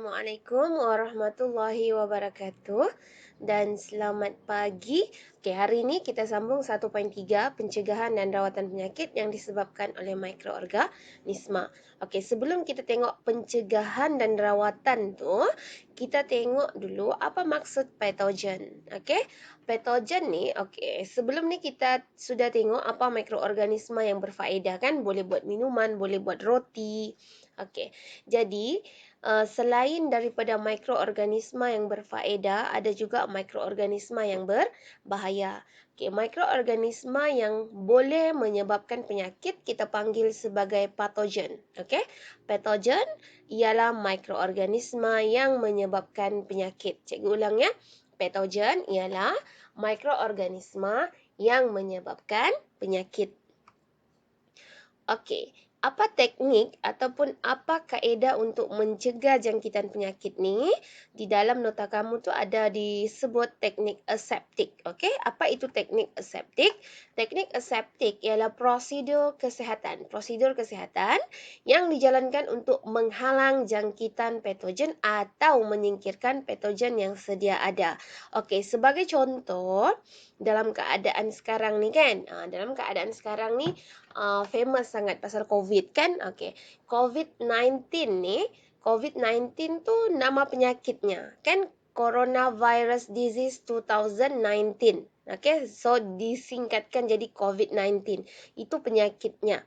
Assalamualaikum warahmatullahi wabarakatuh dan selamat pagi. Hari ini kita sambung 1.3 pencegahan dan rawatan penyakit yang disebabkan oleh mikroorganisma. Sebelum kita tengok pencegahan dan rawatan tu, kita tengok dulu apa maksud patogen. Patogen ni, sebelum ni kita sudah tengok apa mikroorganisma yang berfaedah kan, boleh buat minuman, boleh buat roti. Jadi selain daripada mikroorganisma yang berfaedah, ada juga mikroorganisma yang berbahaya. Mikroorganisma yang boleh menyebabkan penyakit kita panggil sebagai patogen. Patogen ialah mikroorganisma yang menyebabkan penyakit. Cikgu ulang ya. Patogen ialah mikroorganisma yang menyebabkan penyakit. Apa teknik ataupun apa kaedah untuk mencegah jangkitan penyakit ni? Di dalam nota kamu tu ada disebut teknik aseptik. Apa itu teknik aseptik? Teknik aseptik ialah prosedur kesihatan. Prosedur kesihatan yang dijalankan untuk menghalang jangkitan patogen atau menyingkirkan patogen yang sedia ada. Sebagai contoh, dalam keadaan sekarang ni kan, famous sangat pasal COVID kan. COVID-19 tu nama penyakitnya kan, Coronavirus Disease 2019. So disingkatkan jadi COVID-19. Itu penyakitnya.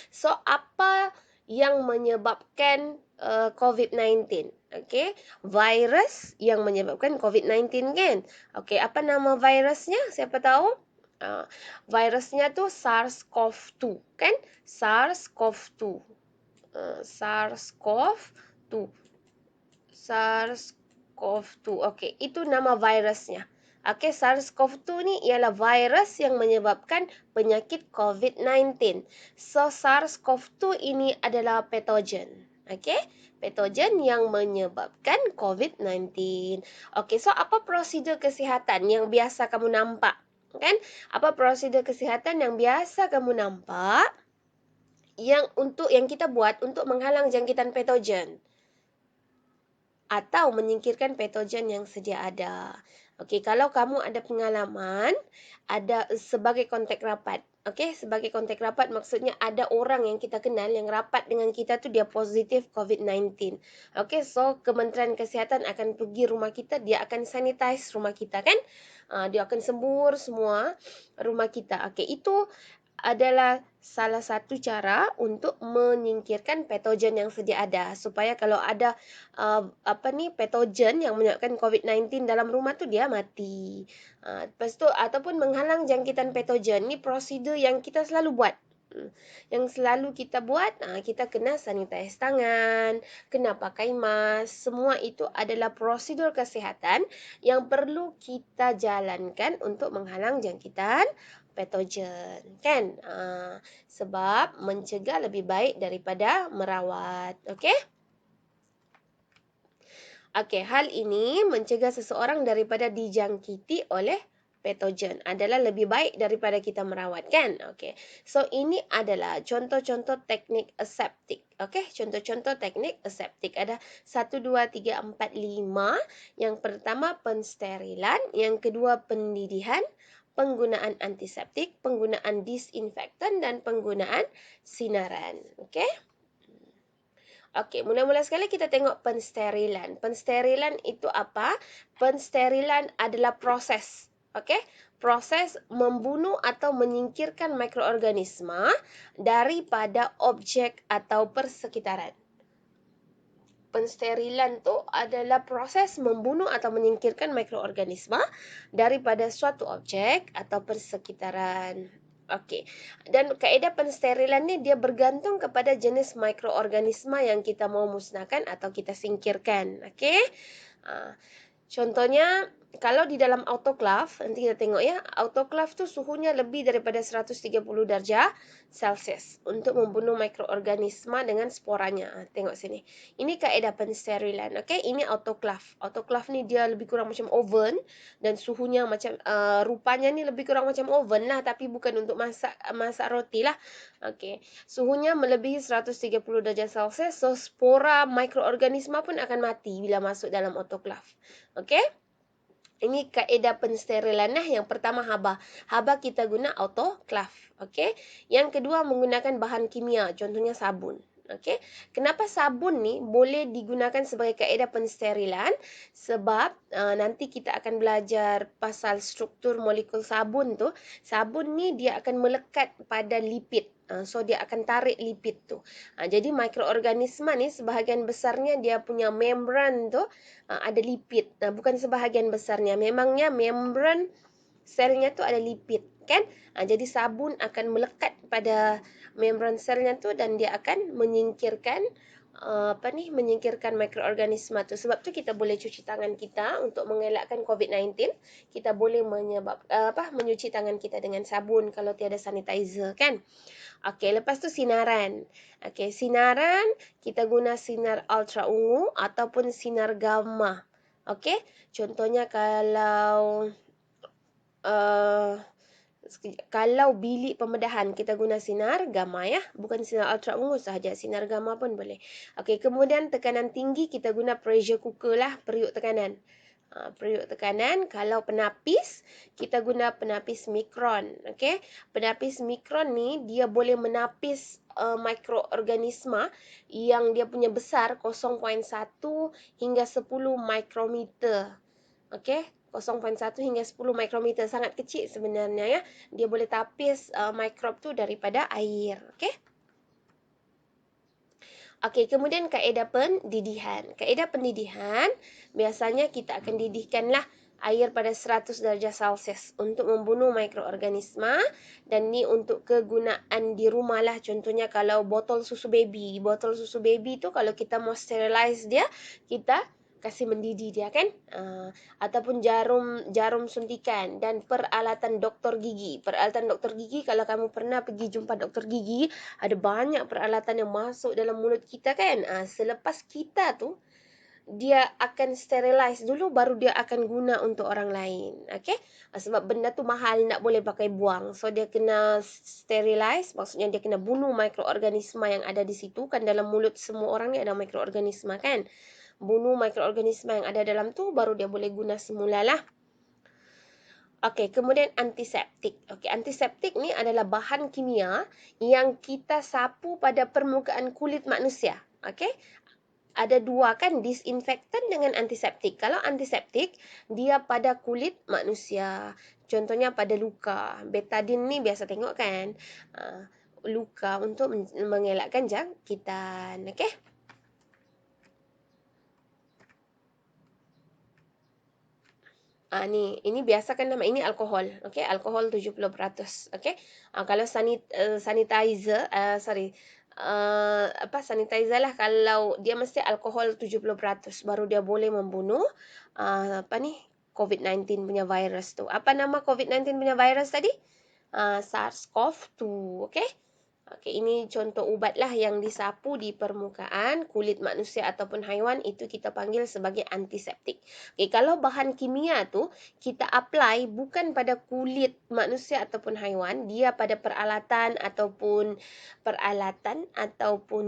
So apa yang menyebabkan COVID-19? Virus yang menyebabkan COVID-19 kan. Apa nama virusnya? Siapa tahu? Virusnya tu SARS-CoV-2 kan? SARS-CoV-2. Itu nama virusnya. SARS-CoV-2 ni ialah virus yang menyebabkan penyakit COVID-19. So SARS-CoV-2 ini adalah patogen. Patogen yang menyebabkan COVID-19. So apa prosedur kesihatan yang biasa kamu nampak? Kan? Apa prosedur kesihatan yang biasa kamu nampak yang kita buat untuk menghalang jangkitan patogen atau menyingkirkan patogen yang sedia ada? Kalau kamu ada pengalaman ada sebagai kontak rapat. Sebagai kontak rapat maksudnya ada orang yang kita kenal yang rapat dengan kita tu dia positif COVID-19. So Kementerian Kesihatan akan pergi rumah kita, dia akan sanitize rumah kita kan? Dia akan sembur semua rumah kita. Itu adalah salah satu cara untuk menyingkirkan patogen yang sedia ada, supaya kalau ada patogen yang menyebabkan COVID-19 dalam rumah tu dia mati. Lepas tu ataupun menghalang jangkitan patogen ni prosedur yang kita selalu buat. Yang selalu kita buat, kita kena sanitize tangan, kena pakai mask. Semua itu adalah prosedur kesihatan yang perlu kita jalankan untuk menghalang jangkitan patogen kan. Sebab mencegah lebih baik daripada merawat. Hal ini mencegah seseorang daripada dijangkiti oleh patogen adalah lebih baik daripada kita merawat kan. So ini adalah contoh-contoh teknik aseptik. Contoh-contoh teknik aseptik ada 1 2 3 4 5. Yang pertama pensterilan, yang kedua pendidihan, penggunaan antiseptik, penggunaan disinfektan dan penggunaan sinaran. Mula-mula sekali kita tengok pensterilan. Pensterilan itu apa? Pensterilan adalah proses. Proses membunuh atau menyingkirkan mikroorganisma daripada objek atau persekitaran. Pensterilan tu adalah proses membunuh atau menyingkirkan mikroorganisma daripada suatu objek atau persekitaran. Dan kaedah pensterilan ni dia bergantung kepada jenis mikroorganisma yang kita mau musnahkan atau kita singkirkan. Contohnya kalau di dalam autoclave, nanti kita tengok ya, autoclave tu suhunya lebih daripada 130 darjah Celsius untuk membunuh mikroorganisma dengan sporanya. Tengok sini. Ini kaedah pensterilan. Okey, ini autoclave. Autoclave ni dia lebih kurang macam oven dan suhunya macam rupanya ni lebih kurang macam oven lah, tapi bukan untuk masak roti lah. Okey, suhunya melebihi 130 darjah Celsius, so spora mikroorganisma pun akan mati bila masuk dalam autoclave. Okey? Ini kaedah pensterilan lah. Yang pertama haba. Haba kita guna autoclave. Okey. Yang kedua menggunakan bahan kimia. Contohnya sabun. Okey. Kenapa sabun ni boleh digunakan sebagai kaedah pensterilan? Sebab nanti kita akan belajar pasal struktur molekul sabun tu. Sabun ni dia akan melekat pada lipid. So dia akan tarik lipid tu. Jadi mikroorganisma ni sebahagian besarnya dia punya membran tu ada lipid. Bukan sebahagian besarnya. Memangnya membran selnya tu ada lipid, kan? Jadi sabun akan melekat pada membran selnya tu dan dia akan menyingkirkan menyingkirkan mikroorganisma tu. Sebab tu kita boleh cuci tangan kita untuk mengelakkan COVID-19. Kita boleh menyuci tangan kita dengan sabun kalau tiada sanitizer, kan? Okey, lepas tu sinaran. Okey, sinaran kita guna sinar ultra ungu ataupun sinar gamma. Okey, contohnya kalau bilik pembedahan kita guna sinar gamma ya, bukan sinar ultra ungu sahaja, sinar gamma pun boleh. Okey, kemudian tekanan tinggi kita guna pressure cooker lah, periuk tekanan. Periuk tekanan. Kalau penapis, kita guna penapis mikron. Okey, penapis mikron ni dia boleh menapis mikroorganisma yang dia punya besar 0.1 hingga 10 mikrometer. Okey, 0.1 hingga 10 mikrometer, sangat kecil sebenarnya ya. Dia boleh tapis mikrob tu daripada air. Okey. Okey, kemudian kaedah pendidihan. Kaedah pendidihan, biasanya kita akan didihkanlah air pada 100 darjah Celsius untuk membunuh mikroorganisma, dan ni untuk kegunaan di rumah lah. Contohnya kalau botol susu baby. Botol susu baby tu kalau kita mau sterilize dia, kita kasih mendidih dia, kan? Ataupun jarum suntikan dan peralatan doktor gigi. Peralatan doktor gigi, kalau kamu pernah pergi jumpa doktor gigi, ada banyak peralatan yang masuk dalam mulut kita, kan? Selepas kita tu, dia akan sterilize dulu, baru dia akan guna untuk orang lain. Okey? Sebab benda tu mahal, nak boleh pakai buang. So, dia kena sterilize, maksudnya dia kena bunuh mikroorganisma yang ada di situ. Kan dalam mulut semua orang ni ada mikroorganisma, kan? Bunuh mikroorganisma yang ada dalam tu, baru dia boleh guna semula lah. Okey, kemudian antiseptik. Okey, antiseptik ni adalah bahan kimia yang kita sapu pada permukaan kulit manusia. Okey? Ada dua, kan, disinfektan dengan antiseptik. Kalau antiseptik, dia pada kulit manusia. Contohnya pada luka. Betadine ni biasa tengok, kan? Luka untuk mengelakkan jangkitan. Okey? Ini biasa kan nama ini alkohol. Okey, alkohol 70%. Okey. Kalau sanitizer, sanitizer lah, kalau dia mesti alkohol 70% baru dia boleh membunuh COVID-19 punya virus tu. Apa nama COVID-19 punya virus tadi? SARS-CoV-2. Okey. Okey, ini contoh ubat lah yang disapu di permukaan kulit manusia ataupun haiwan, itu kita panggil sebagai antiseptik. Okey, kalau bahan kimia tu kita apply bukan pada kulit manusia ataupun haiwan, dia pada peralatan ataupun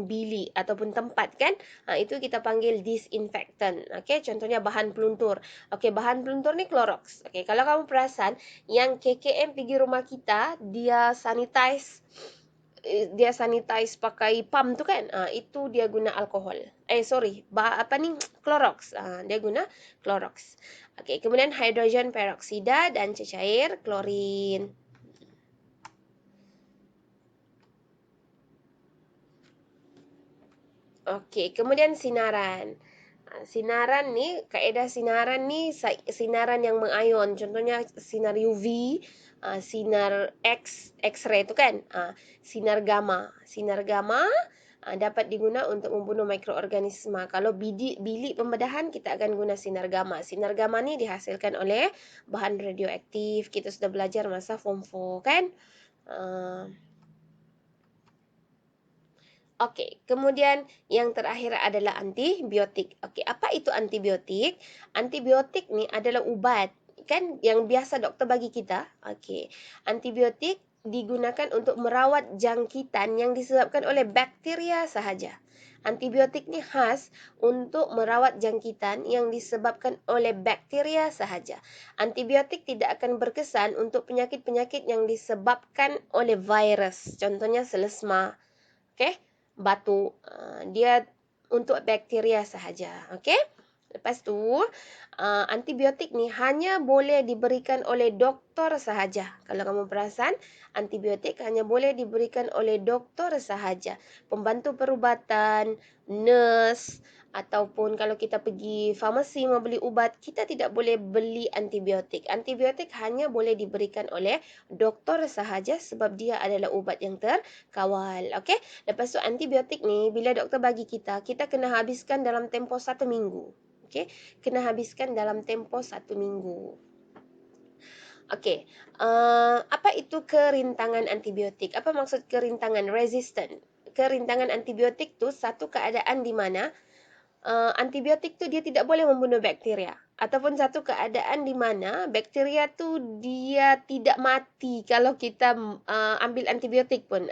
bilik ataupun tempat, kan? Itu kita panggil disinfektan. Okey, contohnya bahan peluntur. Okey, bahan peluntur ni Clorox. Okey, kalau kamu perasan yang KKM pergi rumah kita, dia sanitize pakai pump tu, kan? Itu dia guna alkohol. Clorox. Dia guna Clorox. Okey, kemudian hidrogen peroksida dan cecair klorin. Okey, kemudian sinaran. Sinaran ni, kaedah sinaran ni sinaran yang mengayon. Contohnya sinar UV, sinar X-ray tu, kan? Sinar gamma. Sinar gamma dapat diguna untuk membunuh mikroorganisma. Kalau bilik pembedahan, kita akan guna sinar gamma. Sinar gamma ni dihasilkan oleh bahan radioaktif. Kita sudah belajar masa form 4 kan. Okey, kemudian yang terakhir adalah antibiotik. Okey, apa itu antibiotik? Antibiotik ni adalah ubat kan yang biasa doktor bagi kita. Okey. Antibiotik digunakan untuk merawat jangkitan yang disebabkan oleh bakteria sahaja. Antibiotik ni khas untuk merawat jangkitan yang disebabkan oleh bakteria sahaja. Antibiotik tidak akan berkesan untuk penyakit-penyakit yang disebabkan oleh virus. Contohnya selesma. Okey, batuk. Dia untuk bakteria sahaja. Okey. Lepas tu, antibiotik ni hanya boleh diberikan oleh doktor sahaja. Kalau kamu perasan, antibiotik hanya boleh diberikan oleh doktor sahaja. Pembantu perubatan, nurse, ataupun kalau kita pergi farmasi mau beli ubat, kita tidak boleh beli antibiotik. Antibiotik hanya boleh diberikan oleh doktor sahaja sebab dia adalah ubat yang terkawal. Okey. Lepas tu antibiotik ni bila doktor bagi kita, kita kena habiskan dalam tempoh 1 minggu. Okey, kena habiskan dalam tempoh 1 minggu. Okey, apa itu kerintangan antibiotik? Apa maksud kerintangan? Resistant. Kerintangan antibiotik tu satu keadaan di mana antibiotik tu dia tidak boleh membunuh bakteria. Ataupun satu keadaan di mana bakteria tu dia tidak mati kalau kita ambil antibiotik pun.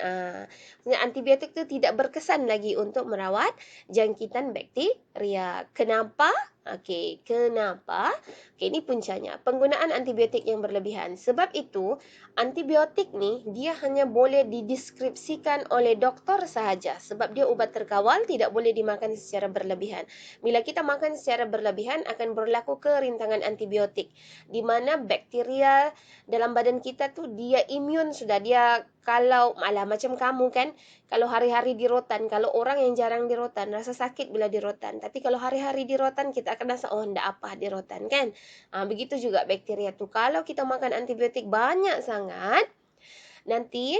Antibiotik tu tidak berkesan lagi untuk merawat jangkitan bakteria. Kenapa? Okey, kenapa? Okey, ini puncanya. Penggunaan antibiotik yang berlebihan. Sebab itu, antibiotik ni dia hanya boleh dideskripsikan oleh doktor sahaja. Sebab dia ubat terkawal, tidak boleh dimakan secara berlebihan. Bila kita makan secara berlebihan, akan berlaku kerintangan antibiotik. Di mana bakteria dalam badan kita tu, dia imun sudah. Dia kalau, macam kamu kan, kalau hari-hari di rotan, kalau orang yang jarang di rotan, rasa sakit bila di rotan. Tapi kalau hari-hari di rotan, kita akan rasa, oh, ndak apa di rotan kan. Begitu juga bakteria tu. Kalau kita makan antibiotik banyak sangat, nanti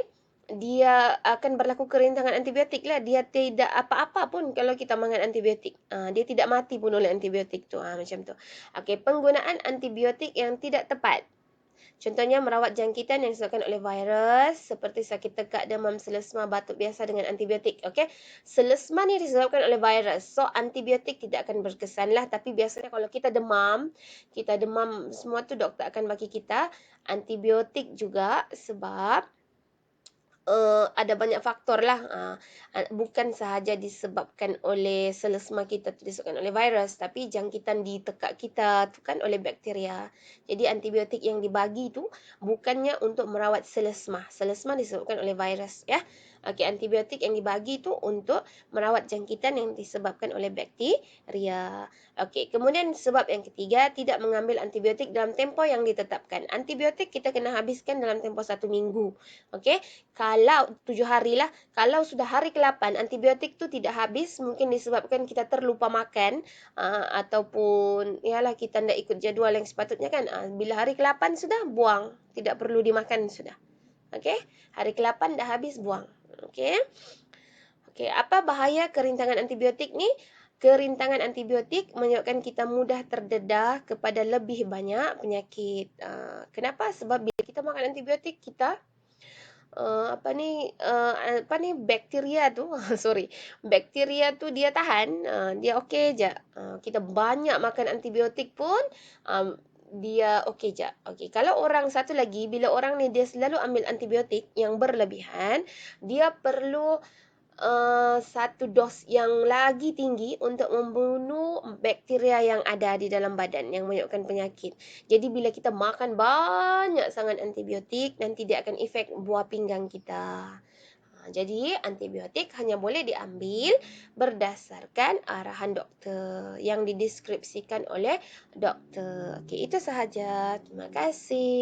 dia akan berlaku kerintangan antibiotik lah. Dia tidak apa-apa pun kalau kita makan antibiotik. Dia tidak mati pun oleh antibiotik tu. Macam tu. Okey, penggunaan antibiotik yang tidak tepat. Contohnya merawat jangkitan yang disebabkan oleh virus seperti sakit tekak, demam, selesma, batuk biasa dengan antibiotik. Okey. Selesma ni disebabkan oleh virus. So antibiotik tidak akan berkesan lah. Tapi biasanya kalau kita demam semua tu doktor akan bagi kita antibiotik juga sebab ada banyak faktor lah. Bukan sahaja disebabkan oleh selesma kita tu disebabkan oleh virus, tapi jangkitan di tekak kita tu kan oleh bakteria. Jadi antibiotik yang dibagi tu bukannya untuk merawat selesma. Selesma disebabkan oleh virus ya. Okey, antibiotik yang dibagi tu untuk merawat jangkitan yang disebabkan oleh bakteria. Okey, kemudian sebab yang ketiga, tidak mengambil antibiotik dalam tempoh yang ditetapkan. Antibiotik kita kena habiskan dalam tempoh 1 minggu. Okey, kalau 7 hari lah, kalau sudah hari ke-8 antibiotik tu tidak habis, mungkin disebabkan kita terlupa makan ataupun ialah kita tidak ikut jadual yang sepatutnya kan. Bila hari ke-8 sudah buang, tidak perlu dimakan sudah. Okey, hari ke-8 dah habis buang. Okey. Okey, apa bahaya kerintangan antibiotik ni? Kerintangan antibiotik menyebabkan kita mudah terdedah kepada lebih banyak penyakit. Kenapa? Sebab bila kita makan antibiotik, kita bakteria tu bakteria tu dia tahan, dia okey je. Kita banyak makan antibiotik pun dia okey je. Okey, kalau orang satu lagi, bila orang ni dia selalu ambil antibiotik yang berlebihan, dia perlu satu dos yang lagi tinggi untuk membunuh bakteria yang ada di dalam badan yang menyebabkan penyakit. Jadi bila kita makan banyak sangat antibiotik, nanti dia akan efek buah pinggang kita. Jadi antibiotik hanya boleh diambil berdasarkan arahan doktor yang dideskripsikan oleh doktor. Okey, itu sahaja. Terima kasih.